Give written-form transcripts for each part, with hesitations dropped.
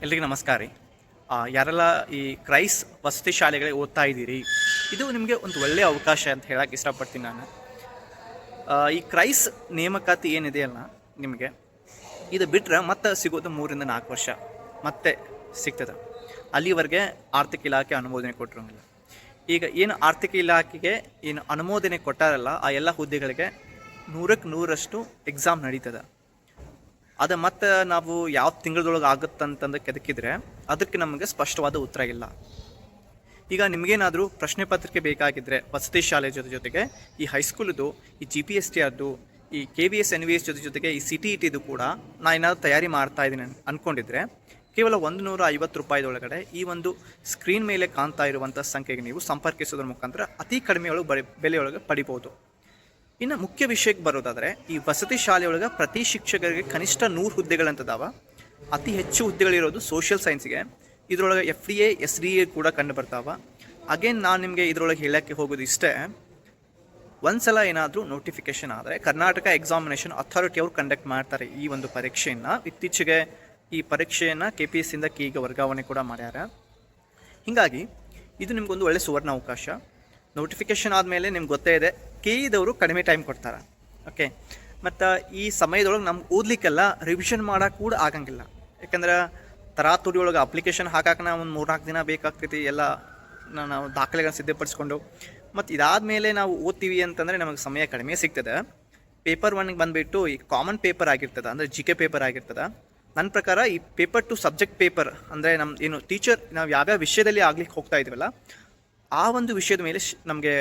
ಎಲ್ರಿಗೂ ನಮಸ್ಕಾರ ರೀ. ಯಾರೆಲ್ಲ ಈ ಕ್ರೈಸ್ ವಸತಿ ಶಾಲೆಗಳಿಗೆ ಓದ್ತಾ ಇದ್ದೀರಿ, ಇದು ನಿಮಗೆ ಒಂದು ಒಳ್ಳೆಯ ಅವಕಾಶ ಅಂತ ಹೇಳಕ್ಕೆ ಇಷ್ಟಪಡ್ತೀನಿ ನಾನು. ಈ ಕ್ರೈಸ್ ನೇಮಕಾತಿ ಏನಿದೆ ಅಲ್ಲ ನಿಮಗೆ, ಇದು ಬಿಟ್ಟರೆ ಮತ್ತೆ ಸಿಗೋದು 3-4 ವರ್ಷ ಮತ್ತೆ ಸಿಗ್ತದೆ. ಅಲ್ಲಿವರೆಗೆ ಆರ್ಥಿಕ ಇಲಾಖೆ ಅನುಮೋದನೆ ಕೊಟ್ಟಿರೋಂಗಿಲ್ಲ. ಈಗ ಏನು ಆರ್ಥಿಕ ಇಲಾಖೆಗೆ ಏನು ಅನುಮೋದನೆ ಕೊಟ್ಟಾರಲ್ಲ, ಆ ಎಲ್ಲ ಹುದ್ದೆಗಳಿಗೆ 100ಕ್ಕೆ 100ರಷ್ಟು ಎಕ್ಸಾಮ್ ನಡೀತದೆ. ಅದು ಮತ್ತು ನಾವು ಯಾವ ತಿಂಗಳದೊಳಗೆ ಆಗುತ್ತಂತಂದು ಕೆದಕಿದ್ರೆ ಅದಕ್ಕೆ ನಮಗೆ ಸ್ಪಷ್ಟವಾದ ಉತ್ತರ ಇಲ್ಲ. ಈಗ ನಿಮಗೇನಾದರೂ ಪ್ರಶ್ನೆ ಪತ್ರಿಕೆ ಬೇಕಾಗಿದ್ದರೆ ವಸತಿ ಶಾಲೆ ಜೊತೆಗೆ ಈ ಹೈಸ್ಕೂಲಿದು, ಈ GPST ಅದು, ಈ KVS NVS ಜೊತೆಗೆ ಈ CTET ಕೂಡ ನಾನು ಏನಾದರೂ ತಯಾರಿ ಮಾಡ್ತಾ ಇದ್ದೀನಿ ಅಂದ್ಕೊಂಡಿದ್ರೆ ಕೇವಲ 150 ರೂಪಾಯಿದೊಳಗಡೆ ಈ ಒಂದು ಸ್ಕ್ರೀನ್ ಮೇಲೆ ಕಾಣ್ತಾ ಇರುವಂಥ ಸಂಖ್ಯೆಗೆ ನೀವು ಸಂಪರ್ಕಿಸೋದ್ರ ಮುಖಾಂತರ ಅತಿ ಕಡಿಮೆಯೊಳಗೆ ಬೆಲೆಯೊಳಗೆ ಪಡಿಬೋದು. ಇನ್ನು ಮುಖ್ಯ ವಿಷಯಕ್ಕೆ ಬರೋದಾದರೆ, ಈ ವಸತಿ ಶಾಲೆಯೊಳಗೆ ಪ್ರತಿ ಶಿಕ್ಷಕರಿಗೆ ಕನಿಷ್ಠ 100 ಹುದ್ದೆಗಳಂತದಾವ. ಅತಿ ಹೆಚ್ಚು ಹುದ್ದೆಗಳಿರೋದು ಸೋಷಿಯಲ್ ಸೈನ್ಸ್ಗೆ. ಇದರೊಳಗೆ FDA SDA ಕೂಡ ಕಂಡು ಬರ್ತಾವೆ. ಅಗೇನ್ ನಾನು ನಿಮಗೆ ಇದರೊಳಗೆ ಹೇಳೋಕ್ಕೆ ಹೋಗೋದು ಇಷ್ಟೇ, ಒಂದ್ಸಲ ಏನಾದರೂ ನೋಟಿಫಿಕೇಶನ್ ಆದರೆ ಕರ್ನಾಟಕ ಎಕ್ಸಾಮಿನೇಷನ್ ಅಥಾರಿಟಿ ಅವರು ಕಂಡಕ್ಟ್ ಮಾಡ್ತಾರೆ ಈ ಒಂದು ಪರೀಕ್ಷೆಯನ್ನು. ಇತ್ತೀಚೆಗೆ ಈ ಪರೀಕ್ಷೆಯನ್ನು KPSCಯಿಂದ KEಗೆ ವರ್ಗಾವಣೆ ಕೂಡ ಮಾಡ್ಯಾರ. ಹೀಗಾಗಿ ಇದು ನಿಮಗೊಂದು ಒಳ್ಳೆ ಸುವರ್ಣ ಅವಕಾಶ. ನೋಟಿಫಿಕೇಷನ್ ಆದಮೇಲೆ ನಿಮ್ಗೆ ಗೊತ್ತೇ ಇದೆ, KEದವರು ಕಡಿಮೆ ಟೈಮ್ ಕೊಡ್ತಾರೆ. ಓಕೆ, ಮತ್ತು ಈ ಸಮಯದೊಳಗೆ ನಮ್ಗೆ ಓದಲಿಕ್ಕೆಲ್ಲ ರಿವಿಷನ್ ಮಾಡೋಕೆ ಕೂಡ ಆಗಂಗಿಲ್ಲ. ಯಾಕಂದ್ರೆ ತರಾತುರಿ ಒಳಗೆ ಅಪ್ಲಿಕೇಶನ್ ಹಾಕಕ್ಕೆ ನಾವು ಒಂದು 3-4 ದಿನ ಬೇಕಾಗ್ತೈತಿ. ಎಲ್ಲ ನಾವು ದಾಖಲೆಗಳನ್ನ ಸಿದ್ಧಪಡಿಸ್ಕೊಂಡು ಮತ್ತು ಇದಾದಮೇಲೆ ನಾವು ಓದ್ತೀವಿ ಅಂತಂದರೆ ನಮಗೆ ಸಮಯ ಕಡಿಮೆ ಸಿಗ್ತದೆ. ಪೇಪರ್ 1ಗೆ ಬಂದುಬಿಟ್ಟು ಈ ಕಾಮನ್ ಪೇಪರ್ ಆಗಿರ್ತದೆ, ಅಂದರೆ GK ಪೇಪರ್ ಆಗಿರ್ತದೆ. ನನ್ನ ಪ್ರಕಾರ ಈ ಪೇಪರ್ 2 ಸಬ್ಜೆಕ್ಟ್ ಪೇಪರ್, ಅಂದರೆ ನಮ್ಮ ಏನು ಟೀಚರ್ ನಾವು ಯಾವ್ಯಾವ ವಿಷಯದಲ್ಲಿ ಆಗ್ಲಿಕ್ಕೆ ಹೋಗ್ತಾ ಇದ್ದೀವಲ್ಲ ಆ ಒಂದು ವಿಷಯದ ಮೇಲೆ ನಮಗೆ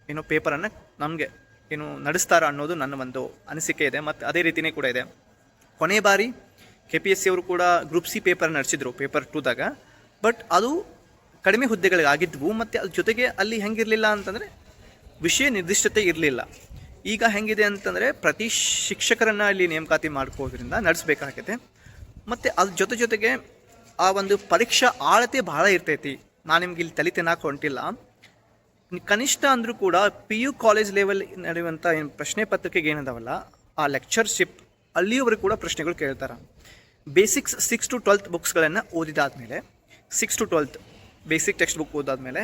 ಏನು ಪೇಪರನ್ನು ನಮಗೆ ಏನು ನಡೆಸ್ತಾರ ಅನ್ನೋದು ನನ್ನ ಒಂದು ಅನಿಸಿಕೆ ಇದೆ. ಮತ್ತು ಅದೇ ರೀತಿಯೇ ಕೂಡ ಇದೆ. ಕೊನೆ ಬಾರಿ KPSC ಅವರು ಕೂಡ ಗ್ರೂಪ್ C ಪೇಪರ್ ನಡೆಸಿದ್ರು ಪೇಪರ್ 2ದಾಗ. ಬಟ್ ಅದು ಕಡಿಮೆ ಹುದ್ದೆಗಳಿಗಾಗಿದ್ವು. ಮತ್ತು ಅದ್ರ ಜೊತೆಗೆ ಅಲ್ಲಿ ಹೆಂಗಿರಲಿಲ್ಲ ಅಂತಂದರೆ ವಿಷಯ ನಿರ್ದಿಷ್ಟತೆ ಇರಲಿಲ್ಲ. ಈಗ ಹೆಂಗಿದೆ ಅಂತಂದರೆ ಪ್ರತಿ ಶಿಕ್ಷಕರನ್ನು ಅಲ್ಲಿ ನೇಮಕಾತಿ ಮಾಡ್ಕೋದ್ರಿಂದ ನಡೆಸಬೇಕಾಗಿದೆ. ಮತ್ತು ಅದ್ರ ಜೊತೆಗೆ ಆ ಒಂದು ಪರೀಕ್ಷಾ ಆಳತೆ ಭಾಳ ಇರ್ತೈತಿ. ನಾನು ನಿಮ್ಗೆ ಇಲ್ಲಿ ತಲೆ ತಿನ್ನಕ್ಕೆ ಹೊಂಟಿಲ್ಲ. ಕನಿಷ್ಠ ಅಂದರೂ ಕೂಡ PU ಕಾಲೇಜ್ ಲೆವೆಲ್ ನಡೆಯುವಂಥ ಏನು ಪ್ರಶ್ನೆ ಪತ್ರಿಕೆಗೆ ಏನದಾವಲ್ಲ, ಆ ಲೆಕ್ಚರ್ಶಿಪ್ ಅಲ್ಲಿಯವರೆಗೂ ಕೂಡ ಪ್ರಶ್ನೆಗಳು ಕೇಳ್ತಾರೆ. ಬೇಸಿಕ್ಸ್ 6 to 12 ಬುಕ್ಸ್ಗಳನ್ನು ಓದಿದಾದ್ಮೇಲೆ, 6 to 12 ಬೇಸಿಕ್ ಟೆಕ್ಸ್ಟ್ ಬುಕ್ ಓದಾದ್ಮೇಲೆ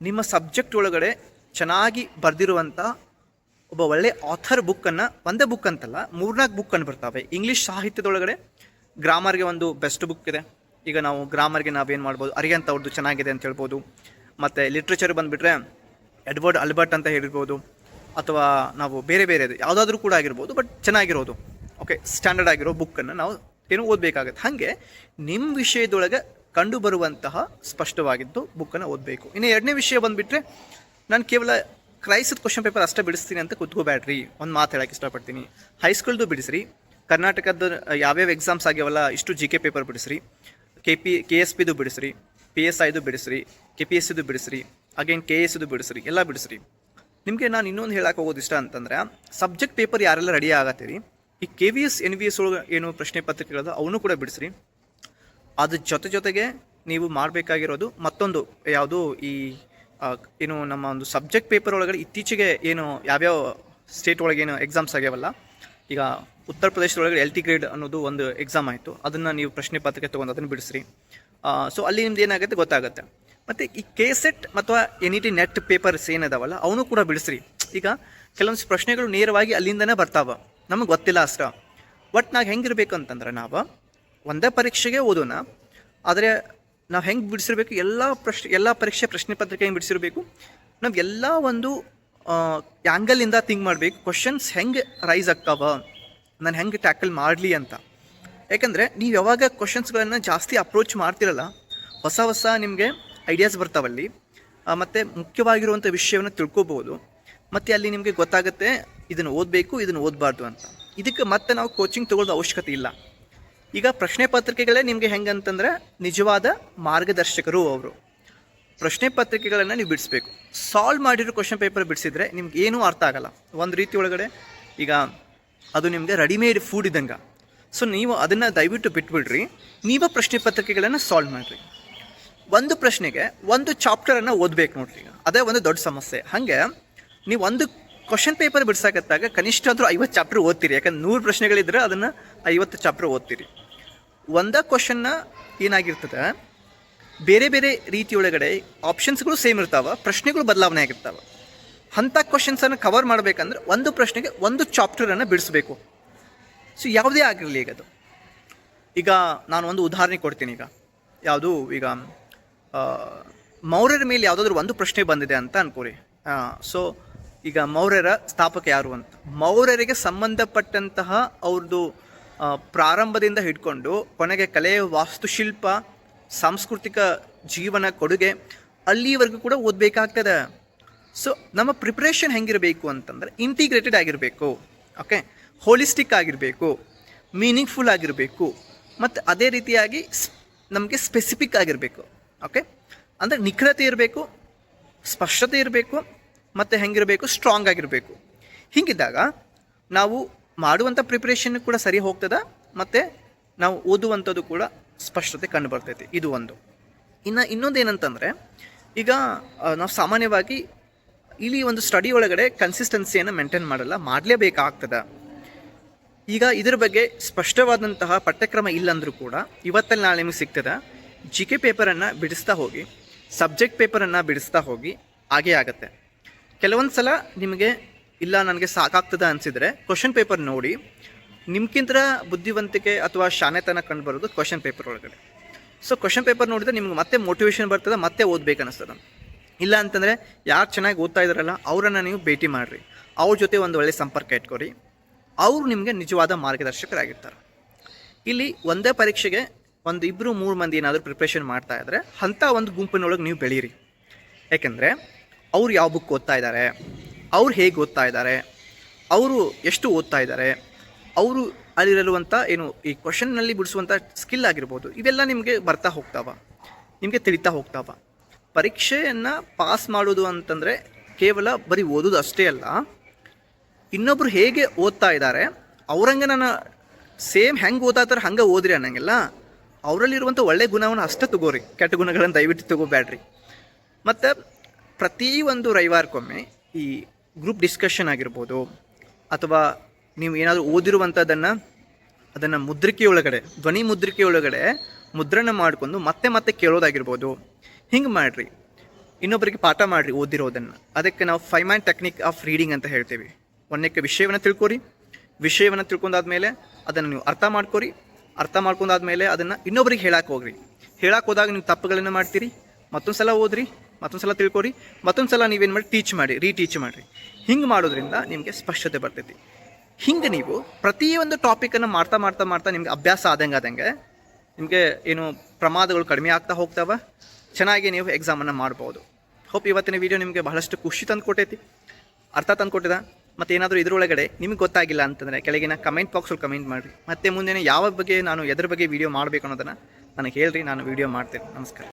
ನಿಮ್ಮ ಸಬ್ಜೆಕ್ಟ್ ಒಳಗಡೆ ಚೆನ್ನಾಗಿ ಬರೆದಿರುವಂಥ ಒಬ್ಬ ಒಳ್ಳೆ ಆಥರ್ ಬುಕ್ಕನ್ನು, ಒಂದೇ ಬುಕ್ ಅಂತಲ್ಲ 3-4 ಬುಕ್ಕನ್ನು ಬರ್ತವೆ. ಇಂಗ್ಲೀಷ್ ಸಾಹಿತ್ಯದೊಳಗಡೆ ಗ್ರಾಮರ್ಗೆ ಒಂದು ಬೆಸ್ಟ್ ಬುಕ್ ಇದೆ. ಈಗ ನಾವು ಗ್ರಾಮರ್ಗೆ ನಾವೇನು ಮಾಡ್ಬೋದು, ಅರಿಯಂತ ಅವ್ರದ್ದು ಚೆನ್ನಾಗಿದೆ ಅಂತ ಹೇಳ್ಬೋದು. ಮತ್ತು ಲಿಟ್ರೇಚರ್ ಬಂದುಬಿಟ್ರೆ ಎಡ್ವರ್ಡ್ ಅಲ್ಬರ್ಟ್ ಅಂತ ಹೇಳಿರ್ಬೋದು, ಅಥವಾ ನಾವು ಬೇರೆ ಯಾವುದಾದ್ರೂ ಕೂಡ ಆಗಿರ್ಬೋದು. ಬಟ್ ಚೆನ್ನಾಗಿರೋದು, ಓಕೆ, ಸ್ಟ್ಯಾಂಡರ್ಡ್ ಆಗಿರೋ ಬುಕ್ಕನ್ನು ನಾವು ಏನು ಓದಬೇಕಾಗತ್ತೆ. ಹಾಗೆ ನಿಮ್ಮ ವಿಷಯದೊಳಗೆ ಕಂಡು ಬರುವಂತಹ ಸ್ಪಷ್ಟವಾಗಿದ್ದು ಬುಕ್ಕನ್ನು ಓದಬೇಕು. ಇನ್ನು ಎರಡನೇ ವಿಷಯ ಬಂದುಬಿಟ್ರೆ, ನಾನು ಕೇವಲ ಕ್ರೈಸಿದ ಕ್ವಶನ್ ಪೇಪರ್ ಅಷ್ಟೇ ಬಿಡಿಸ್ತೀನಿ ಅಂತ ಕೂತ್ಕೋಬೇಡ್ರಿ. ಒಂದು ಮಾತು ಹೇಳೋಕ್ಕೆ ಇಷ್ಟಪಡ್ತೀನಿ. ಹೈಸ್ಕೂಲ್ದು ಬಿಡಿಸ್ರಿ, ಕರ್ನಾಟಕದ ಯಾವ್ಯಾವ ಎಕ್ಸಾಮ್ಸ್ ಆಗ್ಯಾವಲ್ಲ ಇಷ್ಟು GK ಪೇಪರ್ ಬಿಡಿಸ್ರಿ, KSPದು ಬಿಡಿಸ್ರಿ, PSIದು ಬಿಡಿಸ್ರಿ, KPSCದು ಬಿಡಿಸ್ರಿ, ಅಗೇನ್ KSದು ಬಿಡಿಸ್ರಿ, ಎಲ್ಲ ಬಿಡಿಸ್ರಿ. ನಿಮಗೆ ನಾನು ಇನ್ನೊಂದು ಹೇಳಕ್ಕೆ ಹೋಗೋದು ಇಷ್ಟ ಅಂತಂದರೆ, ಸಬ್ಜೆಕ್ಟ್ ಪೇಪರ್ ಯಾರೆಲ್ಲ ರೆಡಿ ಆಗತ್ತೀರಿ, ಈ KVS NVS ಒಳಗೆ ಏನು ಪ್ರಶ್ನೆ ಪತ್ರಿಕೆಗಳದ ಅವನು ಕೂಡ ಬಿಡಿಸ್ರಿ. ಅದ್ರ ಜೊತೆಗೆ ನೀವು ಮಾಡಬೇಕಾಗಿರೋದು ಮತ್ತೊಂದು ಯಾವುದು, ಈ ಏನು ನಮ್ಮ ಒಂದು ಸಬ್ಜೆಕ್ಟ್ ಪೇಪರ್ ಒಳಗಡೆ ಇತ್ತೀಚೆಗೆ ಏನು ಯಾವ್ಯಾವ ಸ್ಟೇಟ್ ಒಳಗೆ ಏನು ಎಕ್ಸಾಮ್ಸ್ ಆಗ್ಯಾವಲ್ಲ, ಈಗ ಉತ್ತರ ಪ್ರದೇಶದೊಳಗಡೆ LT ಗ್ರೇಡ್ ಅನ್ನೋದು ಒಂದು ಎಕ್ಸಾಮ್ ಆಯಿತು. ಅದನ್ನು ನೀವು ಪ್ರಶ್ನೆ ಪತ್ರಿಕೆ ತೊಗೊಂಡು ಅದನ್ನು ಬಿಡಿಸ್ರಿ. ಸೊ ಅಲ್ಲಿ ನಿಮ್ದು ಏನಾಗುತ್ತೆ ಗೊತ್ತಾಗುತ್ತೆ. ಮತ್ತು ಈ KSET ಅಥವಾ NET ನೆಟ್ ಪೇಪರ್ಸ್ ಏನಿದಾವಲ್ಲ ಅವನು ಕೂಡ ಬಿಡಿಸ್ರಿ. ಈಗ ಕೆಲವೊಂದು ಪ್ರಶ್ನೆಗಳು ನೇರವಾಗಿ ಅಲ್ಲಿಂದನೇ ಬರ್ತಾವೆ, ನಮಗೆ ಗೊತ್ತಿಲ್ಲ ಅಷ್ಟ. ಬಟ್ ನಾವು ಹೆಂಗಿರ್ಬೇಕು ಅಂತಂದ್ರೆ, ನಾವು ಒಂದೇ ಪರೀಕ್ಷೆಗೆ ಓದೋಣ, ಆದರೆ ನಾವು ಹೆಂಗೆ ಬಿಡಿಸಿರ್ಬೇಕು, ಎಲ್ಲ ಪರೀಕ್ಷೆ ಪ್ರಶ್ನೆ ಪತ್ರಿಕೆ ಹೆಂಗೆ ಬಿಡಿಸಿರ್ಬೇಕು, ನಾವು ಎಲ್ಲ ಒಂದು ಆ್ಯಂಗಲಿಂದ ಥಿಂಕ್ ಮಾಡಬೇಕು. ಕ್ವಶನ್ಸ್ ಹೆಂಗೆ ರೈಸ್ ಆಗ್ತಾವ, ನಾನು ಹೆಂಗೆ ಟ್ಯಾಕಲ್ ಮಾಡಲಿ ಅಂತ. ಯಾಕಂದರೆ ನೀವು ಯಾವಾಗ ಕ್ವಶನ್ಸ್ಗಳನ್ನು ಜಾಸ್ತಿ ಅಪ್ರೋಚ್ ಮಾಡ್ತಿರಲ್ಲ, ಹೊಸ ನಿಮಗೆ ಐಡಿಯಾಸ್ ಬರ್ತಾವಲ್ಲಿ. ಮತ್ತು ಮುಖ್ಯವಾಗಿರುವಂಥ ವಿಷಯವನ್ನು ತಿಳ್ಕೊಬೋದು. ಮತ್ತು ಅಲ್ಲಿ ನಿಮಗೆ ಗೊತ್ತಾಗುತ್ತೆ ಇದನ್ನು ಓದಬೇಕು, ಇದನ್ನು ಓದಬಾರ್ದು ಅಂತ. ಇದಕ್ಕೆ ಮತ್ತೆ ನಾವು ಕೋಚಿಂಗ್ ತೊಗೊಳ್ಳೋದು ಅವಶ್ಯಕತೆ ಇಲ್ಲ. ಈಗ ಪ್ರಶ್ನೆ ಪತ್ರಿಕೆಗಳೇ ನಿಮಗೆ ಹೆಂಗಂತಂದರೆ ನಿಜವಾದ ಮಾರ್ಗದರ್ಶಕರು ಅವರು. ಪ್ರಶ್ನೆ ಪತ್ರಿಕೆಗಳನ್ನು ನೀವು ಬಿಡಿಸ್ಬೇಕು. ಸಾಲ್ವ್ ಮಾಡಿರೋ ಕ್ವಶನ್ ಪೇಪರ್ ಬಿಡಿಸಿದ್ರೆ ನಿಮ್ಗೆ ಏನೂ ಅರ್ಥ ಆಗಲ್ಲ. ಒಂದು ರೀತಿ ಒಳಗಡೆ ಈಗ ಅದು ನಿಮಗೆ ರೆಡಿಮೇಡ್ ಫುಡ್ ಇದ್ದಂಗೆ. ಸೊ ನೀವು ಅದನ್ನು ದಯವಿಟ್ಟು ಬಿಟ್ಬಿಡ್ರಿ. ನೀವೇ ಪ್ರಶ್ನೆ ಪತ್ರಿಕೆಗಳನ್ನು ಸಾಲ್ವ್ ಮಾಡಿರಿ. ಒಂದು ಪ್ರಶ್ನೆಗೆ ಒಂದು ಚಾಪ್ಟರನ್ನು ಓದಬೇಕು ನೋಡ್ರಿ. ಈಗ ಅದೇ ಒಂದು ದೊಡ್ಡ ಸಮಸ್ಯೆ. ಹಾಗೆ ನೀವು ಒಂದು ಕ್ವಶನ್ ಪೇಪರ್ ಬಿಡ್ಸಕತ್ತಾಗ ಕನಿಷ್ಠ ಅಂದರೂ 50 ಚಾಪ್ಟರ್ ಓದ್ತೀರಿ. ಯಾಕಂದ್ರೆ 100 ಪ್ರಶ್ನೆಗಳಿದ್ರೆ ಅದನ್ನು 50 ಚಾಪ್ಟರ್ ಓದ್ತೀರಿ. ಒಂದೇ ಕ್ವಶನ್ನ ಏನಾಗಿರ್ತದೆ, ಬೇರೆ ಬೇರೆ ರೀತಿಯೊಳಗಡೆ ಆಪ್ಷನ್ಸ್ಗಳು ಸೇಮ್ ಇರ್ತಾವೆ, ಪ್ರಶ್ನೆಗಳು ಬದಲಾವಣೆ ಆಗಿರ್ತಾವೆ. ಅಂಥ ಕ್ವಶನ್ಸನ್ನು ಕವರ್ ಮಾಡಬೇಕಂದ್ರೆ ಒಂದು ಪ್ರಶ್ನೆಗೆ ಒಂದು ಚಾಪ್ಟರನ್ನು ಬಿಡಿಸ್ಬೇಕು. ಸೊ ಯಾವುದೇ ಆಗಿರಲಿ, ಈಗ ನಾನು ಒಂದು ಉದಾಹರಣೆ ಕೊಡ್ತೀನಿ. ಯಾವುದು ಈಗ ಮೌರ್ಯರ ಮೇಲೆ ಯಾವುದಾದ್ರೂ ಒಂದು ಪ್ರಶ್ನೆ ಬಂದಿದೆ ಅಂತ ಅನ್ಕೋರಿ. ಸೊ ಈಗ ಮೌರ್ಯರ ಸ್ಥಾಪಕ ಯಾರು ಅಂತ, ಮೌರ್ಯರಿಗೆ ಸಂಬಂಧಪಟ್ಟಂತಹ ಅವ್ರದ್ದು ಪ್ರಾರಂಭದಿಂದ ಹಿಡ್ಕೊಂಡು ಕೊನೆಗೆ ಕಲೆ, ವಾಸ್ತುಶಿಲ್ಪ, ಸಾಂಸ್ಕೃತಿಕ ಜೀವನ ಕೊಡುಗೆ ಅಲ್ಲಿವರೆಗೂ ಕೂಡ ಓದಬೇಕಾಗ್ತದೆ. ಸೊ ನಮ್ಮ ಪ್ರಿಪ್ರೇಷನ್ ಹೆಂಗಿರಬೇಕು ಅಂತಂದರೆ ಇಂಟಿಗ್ರೇಟೆಡ್ ಆಗಿರಬೇಕು, ಓಕೆ, ಹೋಲಿಸ್ಟಿಕ್ ಆಗಿರಬೇಕು, ಮೀನಿಂಗ್ಫುಲ್ ಆಗಿರಬೇಕು, ಮತ್ತು ಅದೇ ರೀತಿಯಾಗಿ ನಮಗೆ ಸ್ಪೆಸಿಫಿಕ್ ಆಗಿರಬೇಕು. ಓಕೆ, ಅಂದರೆ ನಿಖರತೆ ಇರಬೇಕು, ಸ್ಪಷ್ಟತೆ ಇರಬೇಕು, ಮತ್ತು ಹೆಂಗಿರಬೇಕು, ಸ್ಟ್ರಾಂಗ್ ಆಗಿರಬೇಕು. ಹೀಗಿದ್ದಾಗ ನಾವು ಮಾಡುವಂಥ ಪ್ರಿಪ್ರೇಷನ್ ಕೂಡ ಸರಿ ಹೋಗ್ತದೆ, ಮತ್ತು ನಾವು ಓದುವಂಥದ್ದು ಕೂಡ ಸ್ಪಷ್ಟತೆ ಕಂಡು ಬರ್ತೈತಿ. ಇದು ಒಂದು. ಇನ್ನೊಂದು ಏನಂತಂದರೆ, ಈಗ ನಾವು ಸಾಮಾನ್ಯವಾಗಿ ಇಲ್ಲಿ ಒಂದು ಸ್ಟಡಿ ಒಳಗಡೆ ಕನ್ಸಿಸ್ಟೆನ್ಸಿಯನ್ನು ಮೇಂಟೈನ್ ಮಾಡಲೇಬೇಕಾಗ್ತದೆ. ಈಗ ಇದ್ರ ಬಗ್ಗೆ ಸ್ಪಷ್ಟವಾದಂತಹ ಪಠ್ಯಕ್ರಮ ಇಲ್ಲಂದ್ರೂ ಕೂಡ ಇವತ್ತಲ್ಲಿ ನಾಳೆ ನಿಮಗೆ ಸಿಗ್ತದೆ. ಜಿ ಕೆ ಪೇಪರನ್ನು ಬಿಡಿಸ್ತಾ ಹೋಗಿ, ಸಬ್ಜೆಕ್ಟ್ ಪೇಪರನ್ನು ಬಿಡಿಸ್ತಾ ಹೋಗಿ, ಹಾಗೇ ಆಗುತ್ತೆ. ಕೆಲವೊಂದು ಸಲ ನಿಮಗೆ ಇಲ್ಲ ನನಗೆ ಸಾಕಾಗ್ತದೆ ಅನಿಸಿದರೆ ಕ್ವಶನ್ ಪೇಪರ್ ನೋಡಿ, ನಿಮ್ಗಿಂತ ಬುದ್ಧಿವಂತಿಕೆ ಅಥವಾ ಶಾಣೆತನ ಕಂಡು ಬರೋದು ಕ್ವಶನ್ ಪೇಪರ್ ಒಳಗಡೆ. ಸೊ ಕ್ವಶನ್ ಪೇಪರ್ ನೋಡಿದ್ರೆ ನಿಮ್ಗೆ ಮತ್ತೆ ಮೋಟಿವೇಶನ್ ಬರ್ತದೆ, ಮತ್ತೆ ಓದ್ಬೇಕು ಅನ್ನಿಸ್ತದೆ. ಇಲ್ಲ ಅಂತಂದರೆ ಯಾರು ಚೆನ್ನಾಗಿ ಓದ್ತಾ ಇದ್ದಾರಲ್ಲ ಅವರನ್ನು ನೀವು ಭೇಟಿ ಮಾಡಿರಿ, ಅವ್ರ ಜೊತೆ ಒಂದು ಒಳ್ಳೆಯ ಸಂಪರ್ಕ ಇಟ್ಕೊರಿ, ಅವರು ನಿಮಗೆ ನಿಜವಾದ ಮಾರ್ಗದರ್ಶಕರಾಗಿರ್ತಾರೆ. ಇಲ್ಲಿ ಒಂದೇ ಪರೀಕ್ಷೆಗೆ 1, 2, 3 ಮಂದಿ ಏನಾದರೂ ಪ್ರಿಪ್ರೇಷನ್ ಮಾಡ್ತಾ ಇದ್ದರೆ ಅಂಥ ಒಂದು ಗುಂಪಿನೊಳಗೆ ನೀವು ಬೆಳೀರಿ. ಯಾಕೆಂದರೆ ಅವ್ರು ಯಾವ ಬುಕ್ ಓದ್ತಾ ಇದ್ದಾರೆ, ಅವ್ರು ಹೇಗೆ ಓದ್ತಾ ಇದ್ದಾರೆ, ಅವರು ಎಷ್ಟು ಓದ್ತಾ ಇದ್ದಾರೆ, ಅವರು ಅಲ್ಲಿರುವಂಥ ಏನು ಈ ಕ್ವಶನ್ನಲ್ಲಿ ಬಿಡಿಸುವಂಥ ಸ್ಕಿಲ್ ಆಗಿರ್ಬೋದು, ಇವೆಲ್ಲ ನಿಮಗೆ ಬರ್ತಾ ಹೋಗ್ತಾವ, ನಿಮಗೆ ತಿಳಿತಾ ಹೋಗ್ತಾವ. ಪರೀಕ್ಷೆಯನ್ನು ಪಾಸ್ ಮಾಡೋದು ಅಂತಂದರೆ ಕೇವಲ ಬರೀ ಓದೋದು ಅಷ್ಟೇ ಅಲ್ಲ, ಇನ್ನೊಬ್ರು ಹೇಗೆ ಓದ್ತಾ ಇದ್ದಾರೆ ಅವ್ರಂಗೆ ನಾನು ಸೇಮ್ ಹೆಂಗೆ ಓದ್ತಾ ಇದ್ದಾರೆ ಹಂಗೆ ಓದ್ರಿ ಅನ್ನಂಗಿಲ್ಲ. ಅವರಲ್ಲಿರುವಂಥ ಒಳ್ಳೆಯ ಗುಣವನ್ನು ಅಷ್ಟೇ ತಗೋರಿ, ಕೆಟ್ಟ ಗುಣಗಳನ್ನು ದಯವಿಟ್ಟು ತಗೋಬೇಡ್ರಿ. ಮತ್ತು ಪ್ರತಿ ಒಂದು ರವಿವಾರಕ್ಕೊಮ್ಮೆ ಈ ಗ್ರೂಪ್ ಡಿಸ್ಕಷನ್ ಆಗಿರ್ಬೋದು, ಅಥವಾ ನೀವು ಏನಾದರೂ ಓದಿರುವಂಥದ್ದನ್ನು ಮುದ್ರಿಕೆಯೊಳಗಡೆ, ಧ್ವನಿ ಮುದ್ರಿಕೆಯೊಳಗಡೆ ಮುದ್ರಣ ಮಾಡಿಕೊಂಡು ಮತ್ತೆ ಕೇಳೋದಾಗಿರ್ಬೋದು, ಹಿಂಗೆ ಮಾಡಿರಿ. ಇನ್ನೊಬ್ಬರಿಗೆ ಪಾಠ ಮಾಡಿರಿ ಓದಿರೋದನ್ನು. ಅದಕ್ಕೆ ನಾವು 5 ಮೈನ್ ಟೆಕ್ನಿಕ್ ಆಫ್ ರೀಡಿಂಗ್ ಅಂತ ಹೇಳ್ತೀವಿ. ಒಂದಕ್ಕೆ ವಿಷಯವನ್ನು ತಿಳ್ಕೊರಿ, ವಿಷಯವನ್ನು ತಿಳ್ಕೊಂಡಾದ್ಮೇಲೆ ಅದನ್ನು ನೀವು ಅರ್ಥ ಮಾಡ್ಕೊಂಡಾದ್ಮೇಲೆ ಅದನ್ನು ಇನ್ನೊಬ್ರಿಗೆ ಹೇಳಕ್ಕೆ ಹೋಗ್ರಿ. ಹೇಳಕ್ಕೆ ಹೋದಾಗ ನೀವು ತಪ್ಪುಗಳನ್ನು ಮಾಡ್ತೀರಿ, ಮತ್ತೊಂದು ಸಲ ಓದ್ರಿ, ಮತ್ತೊಂದು ಸಲ ತಿಳ್ಕೊರಿ, ಮತ್ತೊಂದು ಸಲ ನೀವೇನು ಮಾಡಿ ರೀಟೀಚ್ ಮಾಡಿರಿ. ಹಿಂಗೆ ಮಾಡೋದ್ರಿಂದ ನಿಮಗೆ ಸ್ಪಷ್ಟತೆ ಬರ್ತೈತಿ. ಹಿಂಗೆ ನೀವು ಪ್ರತಿಯೊಂದು ಟಾಪಿಕನ್ನು ಮಾಡ್ತಾ ನಿಮಗೆ ಅಭ್ಯಾಸ ಆದಂಗೆ ನಿಮಗೆ ಏನು ಪ್ರಮಾದಗಳು ಕಡಿಮೆ ಆಗ್ತಾ ಹೋಗ್ತಾವೆ. ಚೆನ್ನಾಗಿ ನೀವು ಎಕ್ಸಾಮನ್ನು ಮಾಡ್ಬೋದು. ಹೋಪ್ ಇವತ್ತಿನ ವೀಡಿಯೋ ನಿಮಗೆ ಬಹಳಷ್ಟು ಖುಷಿ ತಂದು ಕೊಟ್ಟೈತಿ, ಅರ್ಥ ತಂದು ಕೊಟ್ಟಿದೆ. ಮತ್ತು ಏನಾದರೂ ಇದರೊಳಗಡೆ ನಿಮಗೆ ಗೊತ್ತಾಗಿಲ್ಲ ಅಂತಂದರೆ ಕೆಳಗಿನ ಕಮೆಂಟ್ ಬಾಕ್ಸಲ್ಲಿ ಕಮೆಂಟ್ ಮಾಡಿರಿ. ಮತ್ತು ಮುಂದೆ ಯಾವ ಬಗ್ಗೆ ನಾನು ಎದ್ರ ಬಗ್ಗೆ ವೀಡಿಯೋ ಮಾಡಬೇಕು ಅನ್ನೋದನ್ನು ನನಗೆ ಹೇಳ್ರಿ, ನಾನು ವೀಡಿಯೋ ಮಾಡ್ತೇನೆ. ನಮಸ್ಕಾರ.